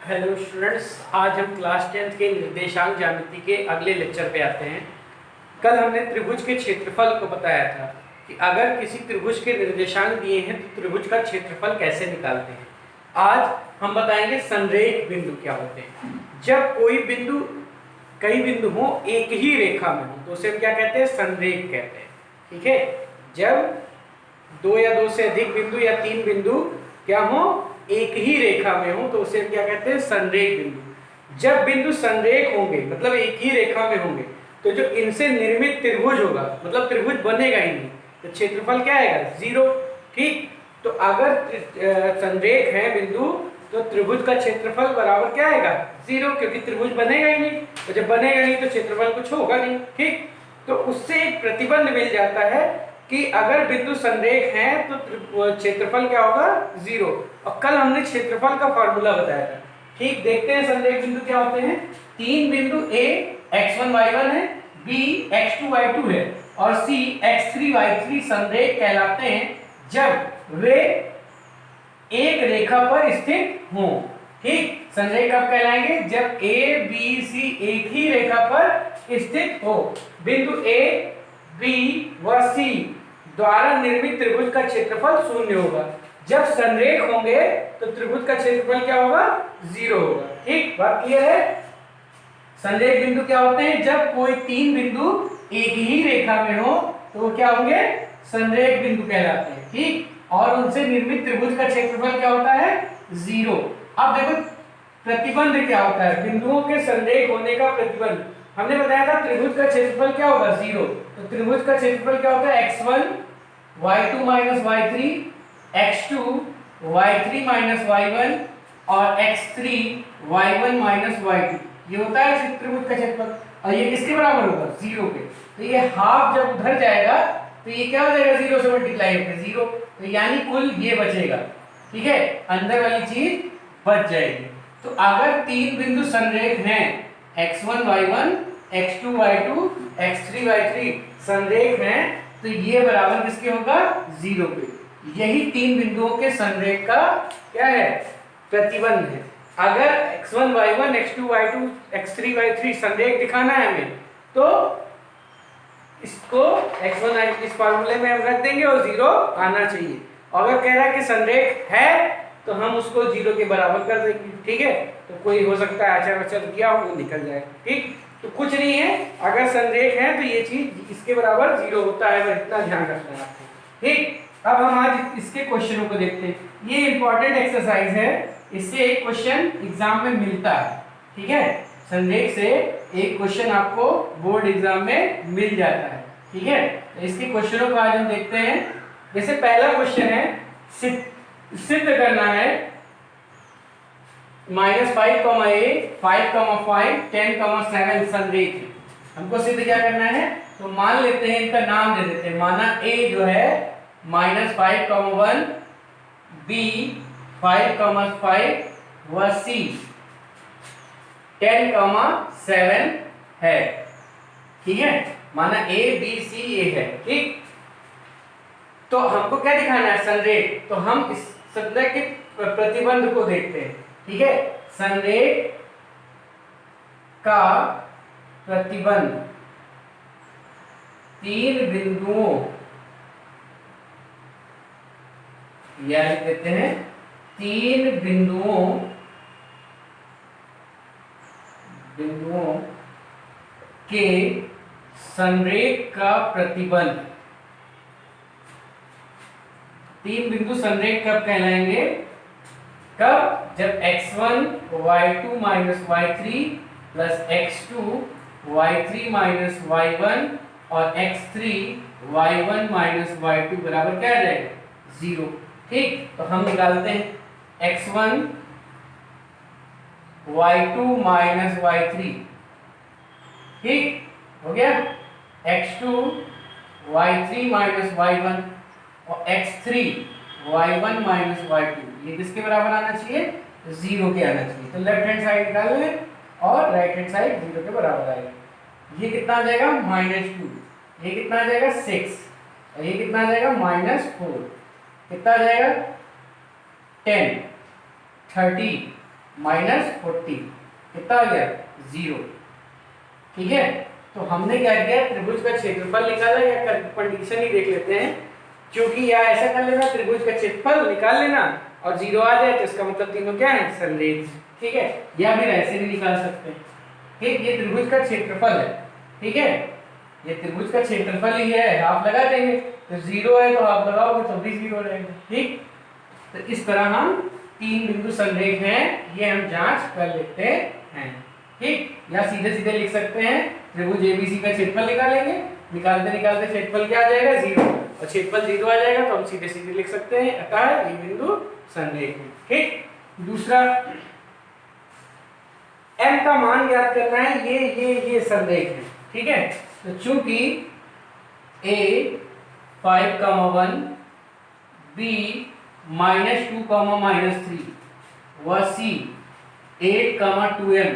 Hello students, आज हम class 10th के निर्देशांक ज्यामिति के अगले लेक्चर पे आते हैं। कल हमने त्रिभुज के क्षेत्रफल को बताया था कि अगर किसी त्रिभुज के निर्देशांक दिए हैं तो त्रिभुज का क्षेत्रफल कैसे निकालते हैं। आज हम बताएंगे संरेख बिंदु क्या होते हैं। जब कोई बिंदु कई बिंदु हो एक ही रेखा में हो तो उसे हम क्या कहते हैं, संरेख कहते हैं। ठीक है, जब दो या दो से अधिक बिंदु या तीन बिंदु क्या हो एक ही रेखा में हो तो उसे क्या कहते हैं, संरेख बिंदु। जब बिंदु संरेख होंगे मतलब एक ही रेखा में होंगे तो जो इनसे निर्मित त्रिभुज होगा मतलब त्रिभुज बनेगा ही नहीं, तो क्षेत्रफल क्या आएगा, जीरो। ठीक, तो अगर संरेख है बिंदु तो त्रिभुज का क्षेत्रफल बराबर क्या आएगा, जीरो, क्योंकि त्रिभुज बनेगा ही नहीं। तो जब बनेगा नहीं तो क्षेत्रफल कुछ होगा नहीं। ठीक, तो उससे एक प्रतिबंध मिल जाता है कि अगर बिंदु संरेख है तो क्षेत्रफल क्या होगा, जीरो। और कल हमने क्षेत्रफल का फॉर्मूला बताया था। ठीक, देखते हैं संरेख बिंदु क्या होते हैं। तीन बिंदु A x1 y1 है, B x2 y2 है और C x3 y3 संरेख कहलाते हैं जब वे एक रेखा पर स्थित हों। ठीक, संरेख कब कहलाएंगे, जब A B C एक ही रेखा पर स्थित हो। बिंदु A B व C द्वारा निर्मित त्रिभुज का क्षेत्रफल शून्य होगा। जब संरेख होंगे तो त्रिभुज का क्षेत्रफल क्या होगा, जीरो होगा। ठीक, बात क्लियर है। संरेख बिंदु क्या होते हैं, जब कोई तीन बिंदु एक ही रेखा में हो तो वो क्या होंगे, संरेख बिंदु कहलाते हैं। ठीक, और उनसे निर्मित त्रिभुज का क्षेत्रफल क्या होता है, जीरो। अब देखो प्रतिबंध क्या होता है, बिंदुओं के संरेख होने का प्रतिबंध। हमने बताया था त्रिभुज का क्षेत्रफल क्या होगा, जीरो। तो त्रिभुज का क्षेत्रफल क्या होता है, x1 y2 minus y3 x2 y3 minus y1 और x3 y1 माइनस y2। ये होता है त्रिभुज का क्षेत्रफल और ये किसके बराबर होगा, जीरो के। तो ये हाफ जब उधर जाएगा तो ये क्या हो जाएगा, जीरो से मल्टीप्लाई होकर जीरो। तो यानी कुल ये बचेगा। ठीक है, अंदर वाली चीज बच जाएगी। तो अगर तीन बिंदु संरेख हैं x1 y1 x2 y2 x3 y3 संरेख हैं तो ये बराबर किसके होगा, जीरो के। यही तीन बिंदुओं के संरेख का क्या है, प्रतिबंध है। अगर x1 y1 x2 y2 x3 y3 संरेख दिखाना है हमें तो इसको x1 इस फार्मूले में हम रख देंगे और जीरो आना चाहिए। अगर कह रहा है कि संरेख है तो हम उसको जीरो के बराबर कर देंगे। ठीक है, तो कोई हो सकता है आचार आचर किया हो वो निकल जाए। ठीक, तो कुछ नहीं है, अगर संरेख है तो ये चीज इसके बराबर जीरो होता है, बस इतना ध्यान रखना है आपको। ठीक, अब हम आज इसके क्वेश्चनों को देखते हैं। ये इंपॉर्टेंट एक्सरसाइज है, इससे एक क्वेश्चन एग्जाम में मिलता है। ठीक है, संरेख से एक क्वेश्चन आपको बोर्ड एग्जाम में मिल जाता है। ठीक है, तो इसके क्वेश्चनों को आज हम देखते हैं। जैसे पहला क्वेश्चन है, सिद्ध करना है -5, 5, 10, 7 संरेख है। हमको सिद्ध क्या करना है, तो मान लेते हैं इनका नाम दे देते हैं। माना A जो है -5, 1 B 5, 5 व C 10, 7 है। ठीक है, माना A B C A है। ठीक, तो हमको क्या दिखाना है, संरेख। तो हम इस संरेख के प्रतिबंध को देखते हैं। ठीक है, संरेख का प्रतिबंध तीन बिंदुओं या लिख देते हैं, तीन बिंदुओं के संरेख का प्रतिबंध। तीन बिंदु संरेख कब कहलाएंगे, कब, जब x1 y2 minus y3 plus x2 y3 minus y1 और x3 y1 माइनस y2 बराबर क्या आ जाएगा, जीरो। ठीक, तो हम निकालते हैं x1 y2 माइनस y3। ठीक, हो गया, x2 y3 माइनस y1 और x3 y1 माइनस y2 ये किसके बराबर आना चाहिए, जीरो के आना चाहिए। तो लेफ्ट हैंड साइड निकाल लें और राइट हैंड साइड जीरो के बराबर आएगा। ये कितना आ जाएगा, -2, ये कितना आ जाएगा 6 और ये कितना आ जाएगा -4, कितना आ जाएगा 10, 30, -14 कितना आ गया 0। ठीक है, तो हमने क्या किया, त्रिभुज का क्षेत्रफल निकाला, या कंडीशन ही देख लेते हैं, क्योंकि या ऐसा कर लेना त्रिभुज का क्षेत्रफल निकाल लेना और 0 आ जाए तो इसका मतलब तीनों क्या है, संरेख। ठीक है, या फिर ऐसे भी निकाल सकते हैं। ठीक, ये त्रिभुज का क्षेत्रफल है। ठीक है, ये त्रिभुज का क्षेत्रफल ही है, हाफ लगा देंगे तो 0 है तो हाफ लगाओगे तो भी 0 रहेगा। ठीक, तो इस तरह हम 3 बिंदु संरेख हैं, ये हम जांच कर लेते हैं। ठीक, या सीधे सीधे लिख सकते हैं, त्रिभुज एबीसी का क्षेत्रफल निकालेंगे, निकालते निकालते क्षेत्रफल क्या आ जाएगा 0, और क्षेत्रफल 0 आ जाएगा तो हम सीधे सीधे लिख सकते हैं, अतः ये बिंदु संरेख है। ठीक, दूसरा m का मान ज्ञात करना है, ये संरेख है। ठीक है, तो चूंकि a 5,1 b -2, -3 व c 8,2m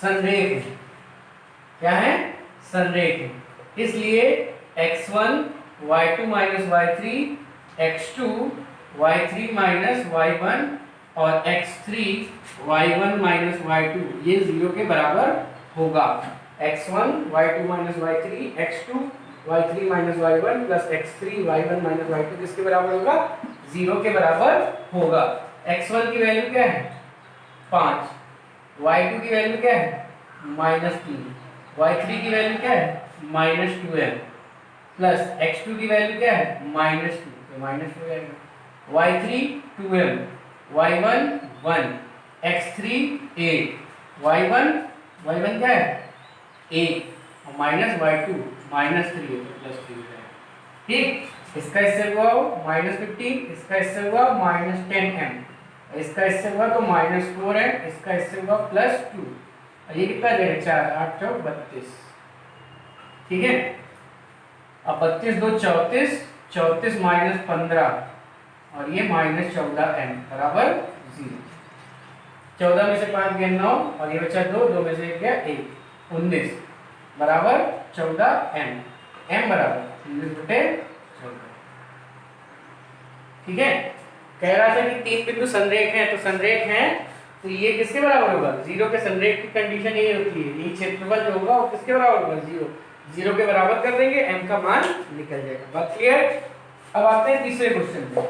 संरेख है। क्या है, संरेख है, इसलिए x1 y2 - y3, x2 y3 - y1 और x3 y1 - y2 ये 0 के बराबर होगा। x1 y2 - y3, x2 y3 - y1 plus x3 y1 - y2 किसके बराबर होगा, 0 के बराबर होगा। x1 की वैल्यू क्या है 5, y2 की वैल्यू क्या है -3, y3 की वैल्यू क्या है -2m प्लस x2 की वैल्यू क्या है -2, तो -2 आएगा, y3 2m, y1 1, x3 8, y1 क्या है 8 और -y2 -3 है तो +3 है। ठीक, इसका इससे हुआ -15, इसका इससे हुआ -10m, इसका इससे हुआ तो -4m, इसका इससे हुआ +2, और ये कितना दे रहा है 4, 8 चौक 32। ठीक है, अब 32 2 34, 34 -15 और ये -14m बराबर 0। 14 में से 5 गया 9 और ये बचा 2, 2 में से 1 गया 1, 19 बराबर 14m, m बराबर 19/14। ठीक है, कह रहा था कि 3 बिंदु संरेख हैं, तो संरेख हैं तो ये किसके बराबर होगा 0 के। संरेख की कंडीशन यही होती है, ये क्षेत्रफल जो होगा वो किसके बराबर होगा 0, 0 के बराबर कर देंगे, m का मान निकल जाएगा। बात क्लियर। अब आते हैं तीसरे क्वेश्चन पे।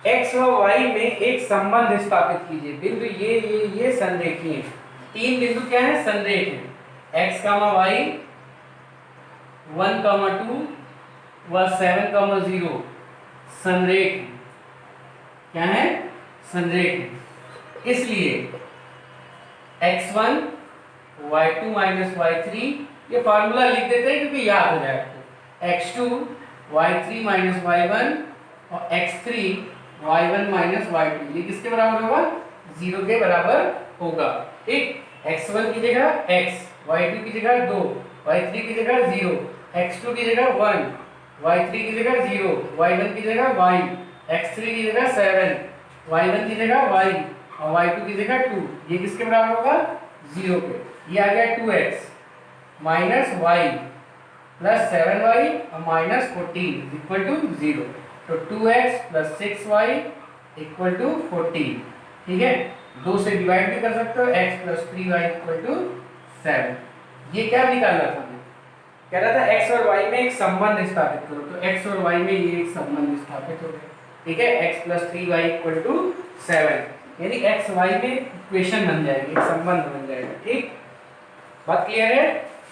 x व y में एक संबंध स्थापित कीजिए। बिंदु ये संरेखीय हैं। 3 बिंदु क्या है, संरेख है। x, y 1, 2 व 7, 0 संरेख है। क्या है, संरेख है। इसलिए x1 y2 - y3 ये फार्मूला लिख देते हैं क्योंकि याद हो जाए आपको। x2 y3 - y1 और x3 y1 - y2 ये किसके बराबर होगा 0 के बराबर होगा। ठीक, x1 की जगह x, y2 की जगह 2, y3 की जगह 0, x2 की जगह 1, y3 की जगह 0, y1 की जगह y, x3 की जगह 7, y1 की जगह y और y2 की जगह 2 ये किसके बराबर होगा 0 के। ये आ गया 2x - y प्लस 7y और -14 = 0, तो 2x + 6y = 14। ठीक है, 2 से डिवाइड भी कर सकते हो, x + 3y = 7। ये क्या निकालना था हमें, कह रहा था x और y में एक संबंध स्थापित करो, तो x और y में ये एक संबंध स्थापित हो गया। ठीक है, x + 3y = 7, यानी x y में इक्वेशन बन जाएगी, एक संबंध बन जाएगा। ठीक, बात क्लियर है।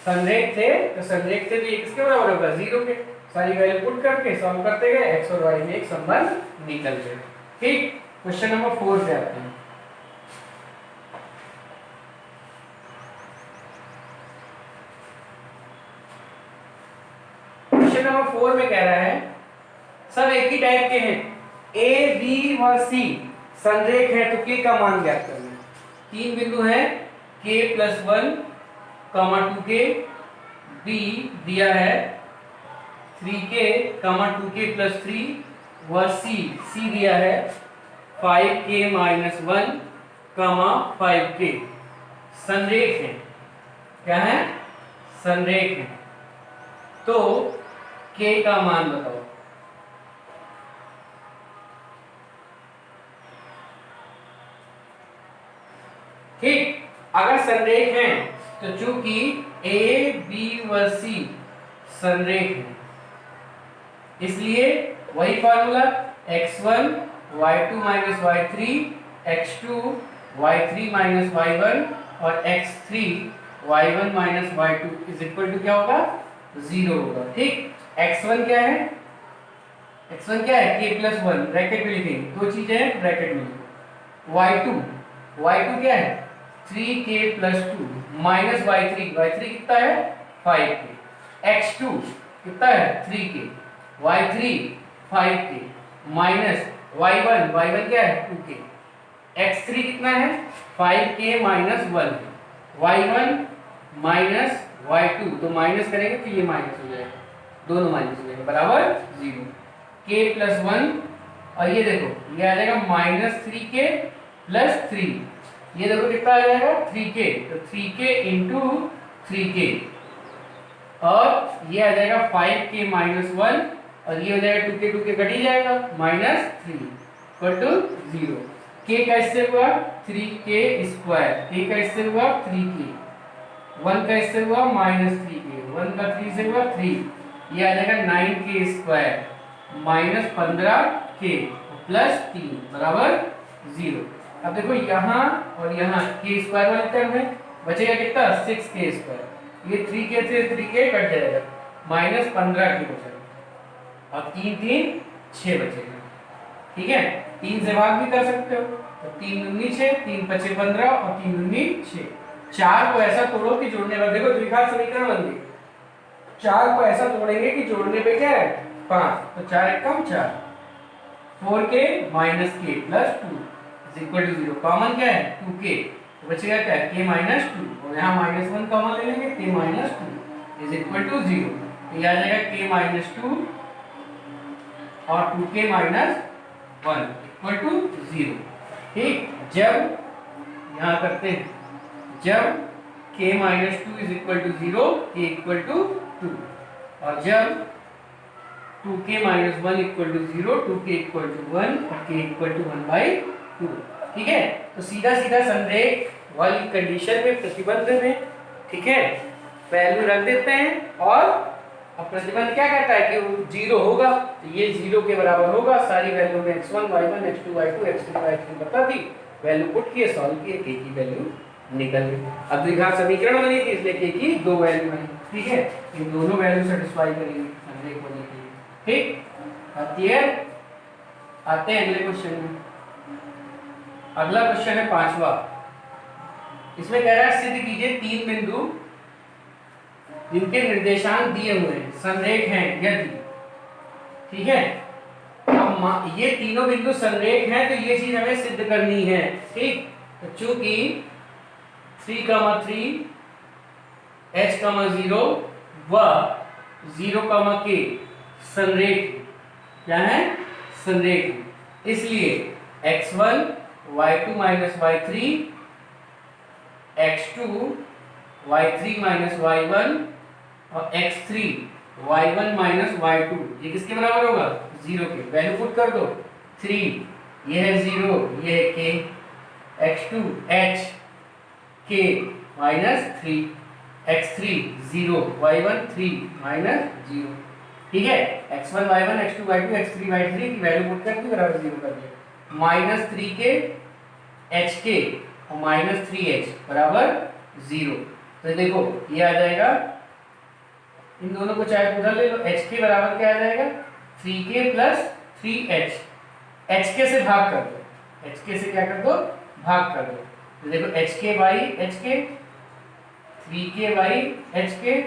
संरेख थे तो संरेख थे तो ये किसके बराबर होगा 0 के। सारी वैल्यू पुट करके सॉल्व करते गए, x और y में एक संबंध निकल गया। ठीक, क्वेश्चन नंबर 4 पे आते हैं। क्वेश्चन नंबर 4 में कह रहा है सब एक ही टाइप के हैं, a, b व c संरेख है तो k का मान ज्ञात करना है। 3 बिंदु हैं k + 1, 2k, b दिया है 3k, 2k + 3 व c दिया है 5k - 1, कमा 5k संरेख है। क्या है? संरेख है। तो k का मान बताओ। ठीक, अगर संरेख है तो चूंकि ए बी व सी संरेख है, इसलिए वही formula x1 y2 minus y3 x2 y3 minus y1 और x3 y1 minus y2 is equal to क्या होगा? 0 होगा। ठीक, x1 क्या है? x1 क्या है? k प्लस 1 ब्रैकेट में लिखेंगे, दो चीजें हैं ब्रैकेट में। y2 क्या है? 3k प्लस 2 माइनस y3 कितना है? 5k। x2 कितना है? 3k। y3 5k minus y1 क्या है? 2k। x3 कितना है? 5k minus 1 y1 minus y2, तो माइनस करेंगे तो ये माइनस हो जाएगा, दोनों माइनस हो जाएगा, बराबर 0। k प्लस 1 और ये देखो ये आ जाएगा माइनस 3k प्लस 3, ये देखो कितना आ जाएगा? 3k, तो 3k इंटू 3k और ये आ जाएगा 5k माइनस 1 और ये हो जाएगा 2k कट ही जाएगा, माइनस 3 इक्वल टू 0। k का इससे हुआ 3k स्क्वायर, k का इससे हुआ 3k, 1 का इससे हुआ माइनस 3k, 1 का 3 से हुआ 3, ये आ जाएगा 9k square minus 15k plus 3 बराबर 0। अब देखो यहाँ और यहाँ k स्क्वायर वाले टर्म है, बचेगा कितना? 6k स्क्वायर, ये 3k से 3k कट जाएगा, माइनस 15k बचेगा और 3 3 6 बचेगा। ठीक है, 3 से भाग भी कर सकते हो, तो 3 दूनी 6, 3 पचे 15 और 3 दूनी 6। 4 को ऐसा तोड़ो कि जोड़ने पर, देखो द्विघात समीकरण बन गई, 4 को ऐसा तोड़ेंगे कि जोड़ने पे क्या है? 5, तो 4 एक कम 4, 4k minus k plus 2 is equal to 0। Common क्या है? 2k, तो बचेगा क्या? k माइनस 2 और यहाँ माइनस 1 कॉमन ले लेंगे, k minus 2 is equal to 0, तो ये आ जाएगा k माइनस 2 और 2k माइनस 1 इक्वल टू 0। ठीक, जब यहाँ करते हैं, जब k minus 2 is equal to 0, k equal to 2, और जब 2k minus 1 equal to 0, 2k equal to 1 और k इक्वल टू 1/2। ठीक है, तो सीधा सीधा संरेख वाली कंडीशन में प्रतिबंध में, ठीक है, वैल्यू रख देते हैं और अब प्रतिबंध क्या कहता है कि वो 0 होगा, तो ये 0 के बराबर होगा। सारी वैल्यू में x1 y1 x2 y2 x3 y3 बता दी, वैल्यू पुट किए, सॉल्व किए, k की वैल्यू निकल गई। अब द्विघात समीकरण बनी थी इसलिए k की 2 वैल्यू बनी। ठीक है, ये दोनों वैल्यू सेटिस्फाई करेंगे संरेख होने के लिए। ठीक, क्लियर? आते हैं अगले क्वेश्चन में। अगला क्वेश्चन है 5वां। इसमें कह रहा है सिद्ध कीजिए 3 बिंदु जिनके निर्देशांक दिए हुए हैं, संरेख हैं यदि। ठीक है, अब ये तीनों बिंदु संरेख हैं तो ये चीज हमें सिद्ध करनी है। ठीक, तो चूंकि 3, 3 h, 0 व 0, k संरेख, क्या है? संरेख, इसलिए x1 y2 minus y3 x2 y3 minus y1 और x3 y1 माइनस y2 ये किसके बराबर होगा? 0 के। वैल्यू पुट कर दो, 3 ये है 0, ये है k, x2 h k minus 3 x3 0 y1 3 minus 0। ठीक है, x1 y1 x2 y2 x3 y3 की वैल्यू पुट कर दी, बराबर 0 कर दिया, माइनस 3k hk और माइनस 3h बराबर 0। तो देखो ये आ जाएगा, इन दोनों को चाहे उधर ले लो, hk बराबर क्या आ जाएगा? 3k प्लस 3h, hk से भाग कर दो, hk से क्या कर दो? भाग कर दो। तो देखो hk by hk, 3k by hk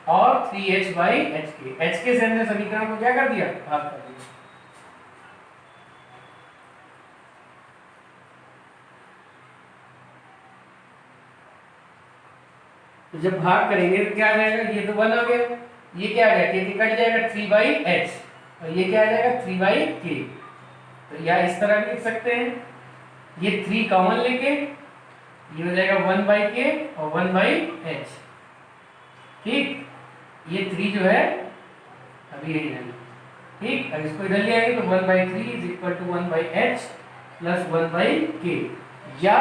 और 3h बाई hk, hk से हमने समीकरण को क्या कर दिया? भाग कर दिया। तो जब भाग करेंगे तो क्या आ जाएगा? ये तो 1 हो गया, ये क्या आ गया? k कट जाएगा 3/h और ये क्या आ जाएगा? 3/k। तो या इस तरह भी लिख सकते हैं, ये 3 कॉमन लेके ये हो जाएगा 1/k और 1/h। ठीक, ये 3 जो है अभी यही है। ठीक, अब इसको इधर ले आएंगे तो 1/3 is equal to 1/h plus 1/k, या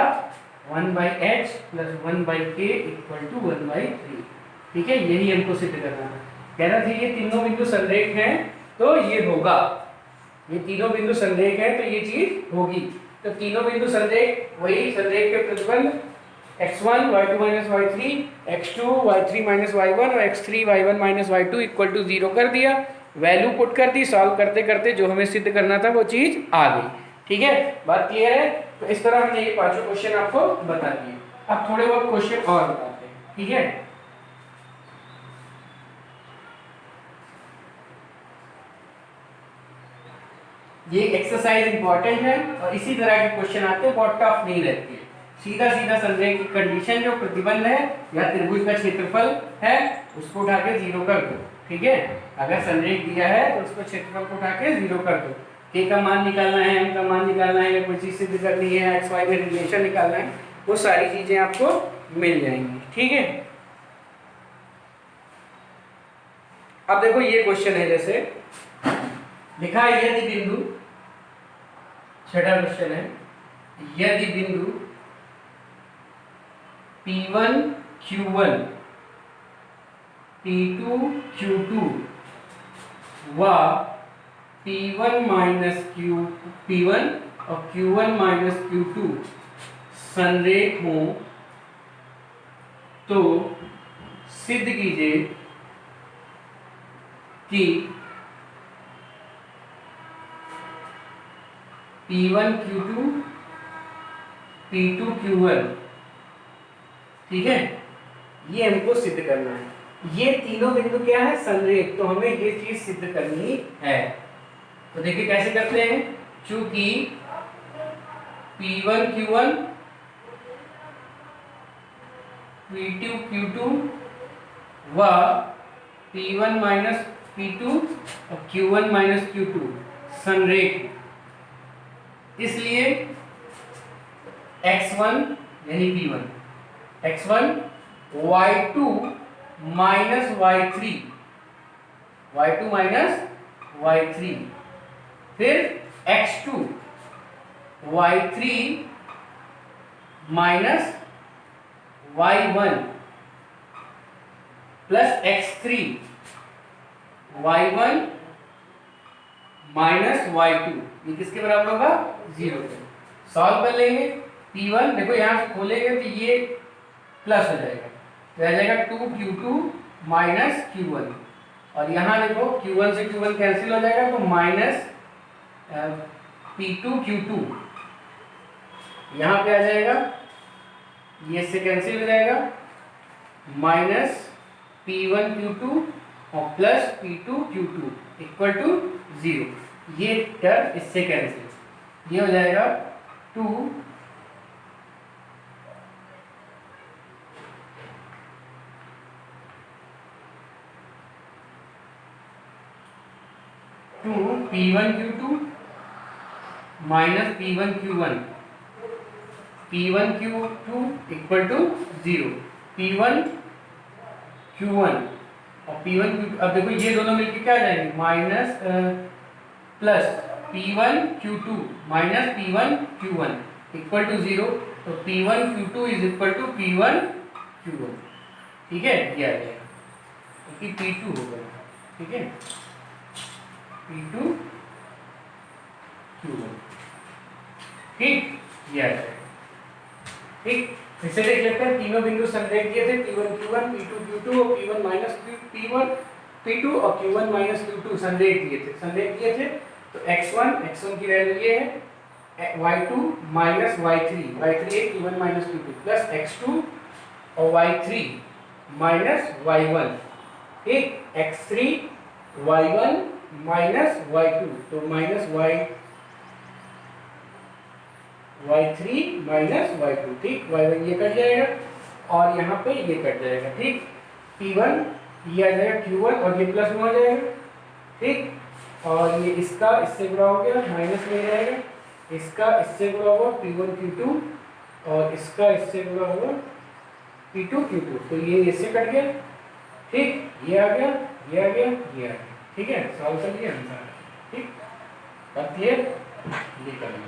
1/h plus 1/k equal to 1/3। ठीक है, यही हमको सिद्ध करना है। कह रहा था ये तीनों बिंदु संरेख हैं तो ये होगा, ये तीनों बिंदु संरेख हैं तो ये चीज होगी। तो तीनों बिंदु संरेख, वही संरेख के प्रतिबंध x1 y2 minus y3, x2 y3 minus y1 और x3 y1 minus y2 equal to 0 कर दिया, वैल्यू पुट कर दी, सॉल्व करते करते जो हमें सिद्ध करना था वो चीज आ गई। ठीक है, बात क्लियर है? तो इस तरह हमने ये पांचों क्वेश्चन आपको बता दिए। अब थोड़े बहुत क्वेश्चन और बताते हैं। ठीक है, ये एक्सरसाइज इंपॉर्टेंट है और इसी तरह के क्वेश्चन आते हैं, बहुत टफ नहीं रहती है। सीधा सीधा संरेख की कंडीशन, जो प्रतिबंध है या त्रिभुज का क्षेत्रफल है उसको उठा के 0 कर दो। ठीक है, अगर संरेख दिया है तो उसको क्षेत्रफल को उठा के 0 कर दो। k का मान निकालना है, m का मान निकालना है, या कोई चीज सिद्ध करनी है, x y में रिलेशन निकालना है, वो सारी चीजें आपको मिल जाएंगी। ठीक है, अब देखो ये क्वेश्चन है, जैसे लिखा है यदि बिंदु, छठा क्वेश्चन है, यदि बिंदु P1 Q1 P2 Q2 व P1 माइनस P1 और Q1 माइनस Q2 संरेख हो तो सिद्ध कीजिए कि P1 Q2 P2 Q1। ठीक है, ये हमको सिद्ध करना है। ये तीनों बिंदु क्या है? संरेख, तो हमें ये चीज सिद्ध करनी है। तो देखिए कैसे करते हैं, चूंकि P1 Q1 P2 Q2 व P1 माइनस P2 और Q1 माइनस Q2 संरेख, इसलिए x1 यानी P1, x1 y2 minus y3, y2 minus y3, फिर x2 y3 minus y1 plus x3 y1 minus y2, ये किसके बराबर होगा? 0 के। सॉल्व कर लेंगे। P1 देखो यहां से खोलेंगे तो ये प्लस हो जाएगा, तो आ जाएगा 2Q2 माइनस Q1, और यहाँ देखो Q1 से Q1 कैंसिल हो जाएगा तो माइनस P2 Q2 यहाँ पे आ जाएगा, ये से कैंसिल हो जाएगा, माइनस P1 Q2 और plus P2 Q2 equal to 0। ये टर्म इससे कैंसिल, ये हो जाएगा 2 P1 Q2 minus P1 Q1, P1 Q2 equal to 0, P1 Q1 और P1 Q2, अब देखो ये दोनों मिलके क्या आ जाएंगे? Minus plus P1 Q2 minus P1 Q1 equal to 0, तो P1 Q2 is equal to P1 Q1। ठीक है, ये आ जाएगा, क्योंकि P2 होगा। ठीक है, P2 Q1। ठीक, ये आ जाएगा। ठीक, फिर से देख लेते हैं, तीनों बिंदु संरेख दिए थे, P1 Q1 P2 Q2 और P1 माइनस P1 P2 और Q1 माइनस Q2 संरेख दिए थे। तो x1 की वैल्यू ये है, y2 माइनस y3 है Q1 minus Q2 plus x2 और y3 माइनस y1, ठीक, x3 y1 माइनस y2, तो माइनस y3 माइनस y2, ठीक, y1 ये कट जाएगा और यहाँ पे ये कट जाएगा। ठीक, P1 ये आ जाएगा Q1 और ये प्लस में हो जाएगा। ठीक, और ये इसका इससे बड़ा हो गया, माइनस में रहेगा, इसका इससे गुणा होगा P1 Q2 और इसका इससे गुणा होगा P2 Q2, तो ये इससे कट गया, ठीक, ये आ गया, ये आ गया, ये आ गया, ठीक है, सॉल्व कर लिया आंसर, ठीक, बात क्लियर, ये करना।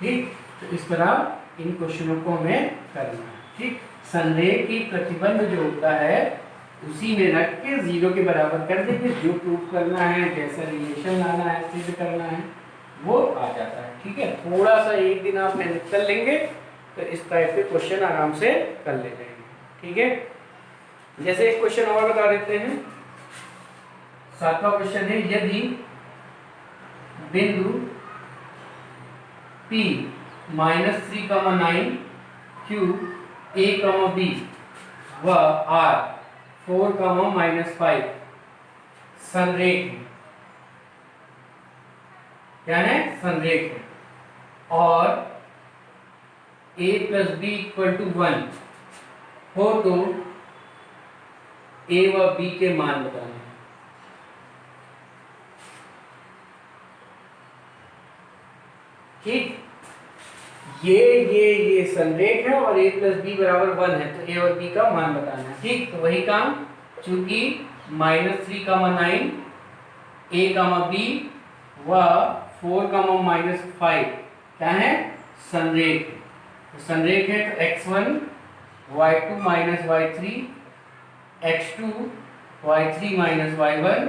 ठीक, तो इस तरह इन क्वेश्चनों को हमें करना है, ठीक। संदेह की प्रतिबंध जो होता है उसी में रख के 0 के बराबर कर देंगे, जो प्रूफ करना है, जैसा रिलेशन लाना है, सिद्ध करना है, वो आ जाता है, ठीक है। थोड़ा सा एक दिन आप मेहनत कर लेंगे तो इस टाइप के क्वेश्चन आराम से कर ले जाएंगे, ठीक है। जैसे एक क्वेश्चन और बता देते हैं, 7वां क्वेश्चन है, यदि बिंदु P -3,9 Q A, B व R 4, संरेख है, क्या है, संरेख है, और A + B = 1 हो तो A व B के मान बताना है। ठीक, ये संरेख है और A + B = 1 है, तो A और B का मान बताना है, ठीक। तो वही काम, चूंकि -3,9 A, B व 4, क्या है, संरेख। तो संरेख है तो x1 y2 - y3 x2 y3 - y1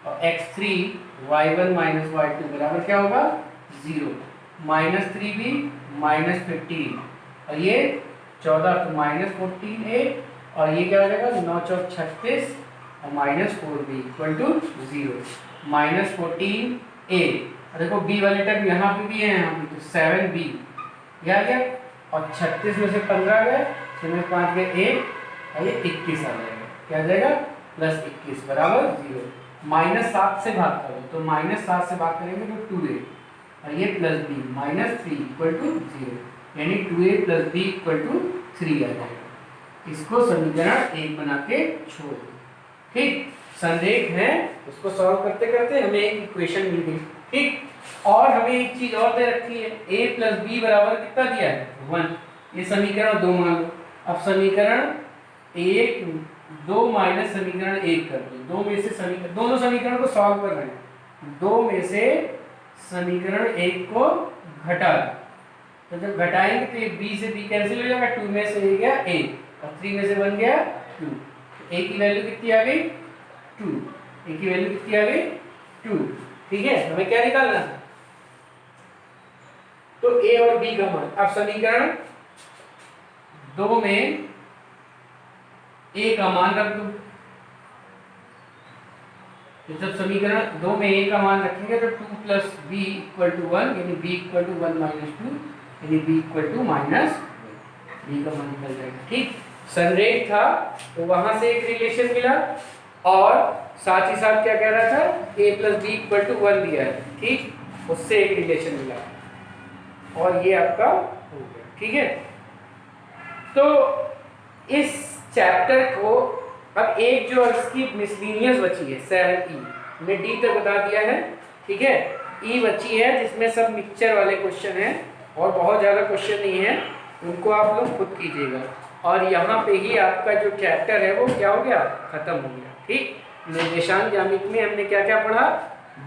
और x3 y1 - y2 बराबर क्या होगा, 0। -3b -15 और ये 14, तो -14a और ये क्या हो जाएगा, 9 × 36 और -4b = 0। -14a, देखो b वाले टर्म यहाँ पे भी है, यहाँ पे, तो 7b ये आ गया, और 36 में से 15 गए, 6 में 5 गए 1 और ये 21 आ जाएगा, क्या आ जाएगा, +21 बराबर 0। -7 से भाग करो, तो -7 से भाग करेंगे तो 2a और ये +b -3 = 0, यानी 2a + b = 3 आ जाएगा। इसको समीकरण 1 बना के छोड़ दो, ठीक। संरेख है, उसको सॉल्व करते करते हमें एक इक्वेशन मिल गई, ठीक। और हमें एक चीज और दे रखी है, a + b बराबर कितना दिया है, 1। ये समीकरण 2 मान लो। अब समीकरण 1 2 माइनस समीकरण 1 कर दो, दो में से दोनों समीकरण को सॉल्व कर रहे हैं, 2 में से समीकरण 1 को घटा दो, तो जब घटाएंगे तो ये b से b कैंसिल हो जाएगा, 2 में से ये गया a और 3 में से बन गया 2, a की वैल्यू कितनी आ गई, 2, a की वैल्यू कितनी आ गई, 2, ठीक है। हमें क्या निकालना है, तो a और b का मान। अब समीकरण 2 में a का मान रख दो, तो जब समीकरण 2 में a का मान रखेंगे तो 2 + b = 1, यानी b = 1 - 2, यानी b = -1, b का मान निकल जाएगा, ठीक। संरेख था तो वहां से एक रिलेशन मिला, और साथ ही साथ क्या कह रहा था, a + b = 1 दिया है, ठीक, उससे एक रिलेशन मिला, और ये आपका हो गया, ठीक है। तो इस चैप्टर को अब एक जो इसकी मिसलिनियस बची है 7E, हमने D तक बता दिया है, ठीक है। E बची है जिसमें सब मिक्सचर वाले क्वेश्चन हैं और बहुत ज़्यादा क्वेश्चन नहीं है, उनको आप लोग खुद कीजिएगा, और यहाँ पे ही आपका जो चैप्टर है वो क्या हो गया, खत्म हो गया, ठीक। निर्देशांक ज्यामिति में हमने क्या क्या पढ़ा,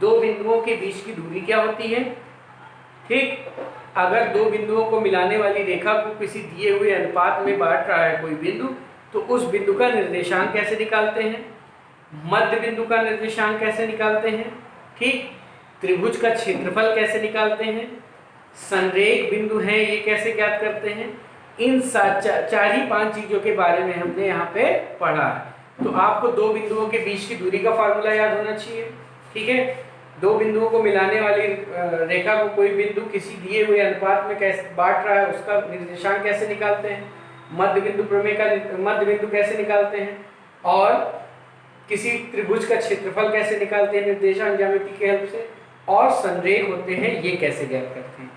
दो बिंदुओं के बीच की दूरी क्या होती है, ठीक। अगर दो बिंदुओं को मिलाने वाली रेखा को किसी दिए हुए अनुपात में बांट रहा है कोई बिंदु, तो उस बिंदु का निर्देशांक कैसे निकालते हैं, मध्य बिंदु का निर्देशांक कैसे निकालते हैं, ठीक। त्रिभुज का क्षेत्रफल कैसे निकालते हैं, संरेख बिंदु है ये कैसे ज्ञात करते हैं, इन 4 ही 5 चीजों के बारे में हमने यहाँ पे पढ़ा है। तो आपको दो बिंदुओं के बीच की दूरी का फार्मूला याद होना चाहिए, ठीक है। दो बिंदुओं को मिलाने वाली रेखा को कोई बिंदु किसी दिए हुए अनुपात में कैसे बांट रहा है, उसका निर्देशांक कैसे निकालते हैं, मध्य बिंदु प्रमेय का मध्य बिंदु कैसे निकालते हैं, और किसी त्रिभुज का क्षेत्रफल कैसे निकालते हैं निर्देशांक ज्यामिति के हेल्प से, और संरेख होते हैं ये कैसे ज्ञात करते हैं।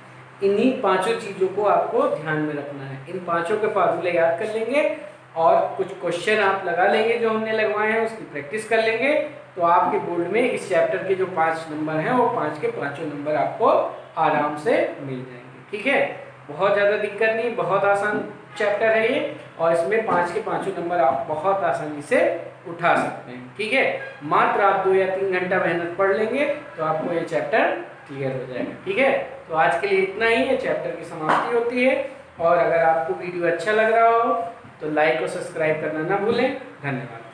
इन्हीं पांचों चीज़ों को आपको ध्यान में रखना है। इन पांचों के फार्मूले याद कर लेंगे और कुछ क्वेश्चन आप लगा लेंगे जो हमने लगवाए हैं, उसकी प्रैक्टिस कर लेंगे, तो आपके बोर्ड में इस चैप्टर के जो 5 नंबर हैं वो 5 के 5 नंबर आपको आराम से मिल जाएंगे। ठीक है, बहुत ज़्यादा दिक्कत नहीं, बहुत आसान चैप्टर है ये, और इसमें 5 के 5 नंबर आप बहुत आसानी से उठा सकते हैं। ठीक है, मात्र आप 2 या 3 घंटा मेहनत पढ़ लेंगे तो आपको ये चैप्टर क्लियर हो जाएगा। ठीक है, तो आज के लिए इतना ही है, चैप्टर की समाप्ति होती है। और अगर आपको वीडियो अच्छा लग रहा हो तो लाइक और सब्सक्राइब करना ना भूलें। धन्यवाद।